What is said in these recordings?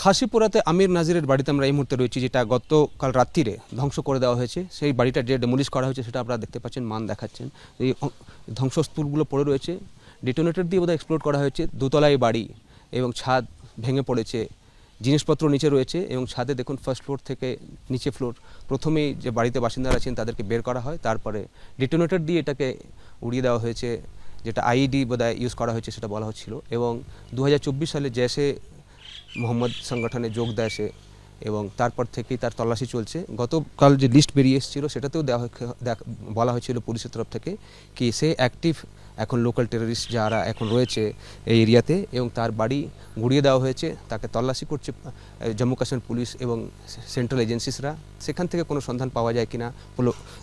খাসিপুরাতে আমির নাজিরের বাড়িতে আমরা এই মুহূর্তে রয়েছি, যেটা গতকাল রাত্রিরে ধ্বংস করে দেওয়া হয়েছে। সেই বাড়িটা যে ডেমোলিশ করা হয়েছে সেটা আপনারা দেখতে পাচ্ছেন, মান দেখাচ্ছেন। এই ধ্বংসস্তূপগুলো পড়ে রয়েছে, ডিটোনেটর দিয়ে বোধহয় এক্সপ্লোড করা হয়েছে। দোতলায় বাড়ি এবং ছাদ ভেঙে পড়েছে, জিনিসপত্র নিচে রয়েছে এবং ছাদে দেখুন ফার্স্ট ফ্লোর থেকে নিচে ফ্লোর। প্রথমেই যে বাড়িতে বাসিন্দারা আছেন তাদেরকে বের করা হয়, তারপরে ডিটোনেটর দিয়ে এটাকে উড়িয়ে দেওয়া হয়েছে, যেটা আইইডি বোধহয় ইউজ করা হয়েছে সেটা বলা হচ্ছিল। এবং 2024 সালে জেসে মোহাম্মদ সংগঠনে যোগ দেয় সে, এবং তারপর থেকেই তার তল্লাশি চলছে। গতকাল যে লিস্ট বেরিয়ে এসেছিলো সেটাতেও বলা হয়েছিল পুলিশের তরফ থেকে কি সে অ্যাক্টিভ এখন লোকাল টেররিস্ট যারা এখন রয়েছে এই এরিয়াতে, এবং তার বাড়ি গুড়িয়ে দেওয়া হয়েছে। তাকে তল্লাশি করছে জম্মু কাশ্মীর পুলিশ এবং সেন্ট্রাল এজেন্সিসরা। সেখান থেকে কোনো সন্ধান পাওয়া যায় কিনা,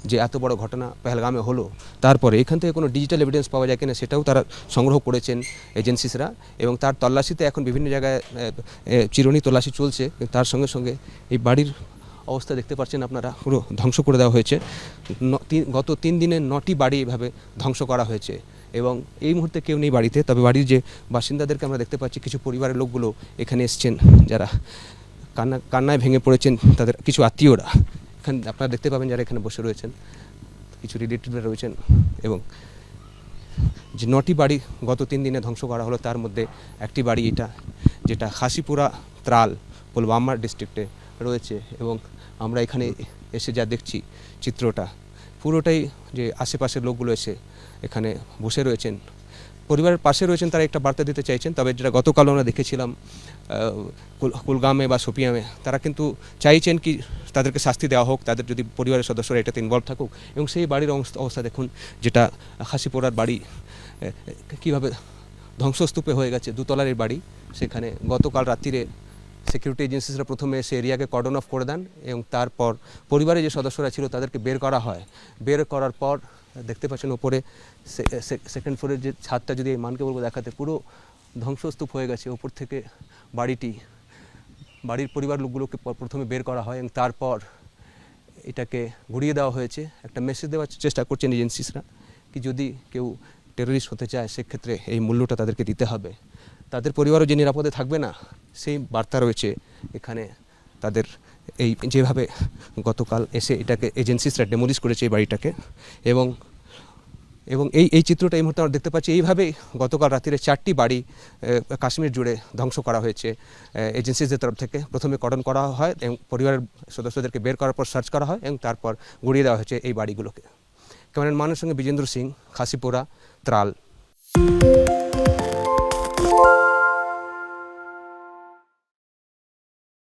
যে এত বড় ঘটনা পেহেলগামে হলো তারপরে এখান থেকে কোনো ডিজিটাল এভিডেন্স পাওয়া যায় কিনা সেটাও তারা সংগ্রহ করেছেন এজেন্সিসরা। এবং তার তল্লাশিতে এখন বিভিন্ন জায়গায় চিরুনি তল্লাশি চলছে। তার সঙ্গে সঙ্গে এই বাড়ির অবস্থা দেখতে পাচ্ছেন আপনারা, পুরো ধ্বংস করে দেওয়া হয়েছে। গত 3 দিনে 9টি বাড়ি এভাবে ধ্বংস করা হয়েছে এবং এই মুহূর্তে কেউ নেই বাড়িতে। তবে বাড়ির যে বাসিন্দাদেরকে আমরা দেখতে পাচ্ছি, কিছু পরিবারের লোকগুলো এখানে এসছেন, যারা কান্নায় ভেঙে পড়েছেন। তাদের কিছু আত্মীয়রা এখানে আপনারা দেখতে পাবেন, যারা এখানে বসে রয়েছেন, কিছু রিলেটিভরা রয়েছেন। এবং যে 9টি বাড়ি গত 3 দিনে ধ্বংস করা হলো, তার মধ্যে একটি বাড়ি এটা, যেটা খাসিপুরা ত্রাল পুলওয়ামা ডিস্ট্রিক্টে রয়েছে। এবং আমরা এখানে এসে যা দেখছি চিত্রটা, পুরোটাই যে আশেপাশের লোকগুলো এসে এখানে বসে রয়েছেন, পরিবারের পাশে রয়েছেন, তারা একটা বার্তা দিতে চাইছেন। তবে যেটা গতকাল আমরা দেখেছিলাম কুলগামে বা শোপিয়ামে, তারা কিন্তু চাইছেন কি তাদেরকে শাস্তি দেওয়া হোক, তাদের যদি পরিবারের সদস্যরা এটাতে ইনভলভ থাকুক। এবং সেই বাড়ির অবস্থা দেখুন, যেটা খাসিপুরার বাড়ি কীভাবে ধ্বংসস্তূপে হয়ে গেছে। দোতলার বাড়ি, সেখানে গতকাল রাত্রিরে সিকিউরিটি এজেন্সিসরা প্রথমে এসে এরিয়াকে কর্ডন অফ করে দেন এবং তারপর পরিবারের যে সদস্যরা ছিল তাদেরকে বের করা হয়। বের করার পর দেখতে পাচ্ছেন ওপরে সেকেন্ড ফ্লোরের যে ছাদটা, যদি এই মানকে বলবো দেখাতে, পুরো ধ্বংসস্তূপ হয়ে গেছে। ওপর থেকে বাড়ির পরিবার লোকগুলোকে প্রথমে বের করা হয় এবং তারপর এটাকে ঘুরিয়ে দেওয়া হয়েছে। একটা মেসেজ দেওয়ার চেষ্টা করছেন এজেন্সিসরা কি যদি কেউ টেররিস্ট হতে চায় সেক্ষেত্রে এই মূল্যটা তাদেরকে দিতে হবে। তাদের পরিবারও যে নিরাপদে থাকবে না, সেই বার্তা রয়েছে এখানে তাদের। এই যেভাবে গতকাল এসে এটাকে এজেন্সিসরা ডেমোলিশ করেছে এই বাড়িটাকে, এবং এই চিত্রটা এই মুহূর্তে আমরা দেখতে পাচ্ছি। এইভাবেই গতকাল রাত্রিরে 4টি বাড়ি কাশ্মীর জুড়ে ধ্বংস করা হয়েছে এজেন্সিসদের তরফ থেকে। প্রথমে কর্ডন করা হয় এবং পরিবারের সদস্যদেরকে বের করার পর সার্চ করা হয় এবং তারপর গুড়িয়ে দেওয়া হয়েছে এই বাড়িগুলোকে। ক্যামেরাম্যানের সঙ্গে বিজেন্দ্র সিং, খাসিপুরা ত্রাল।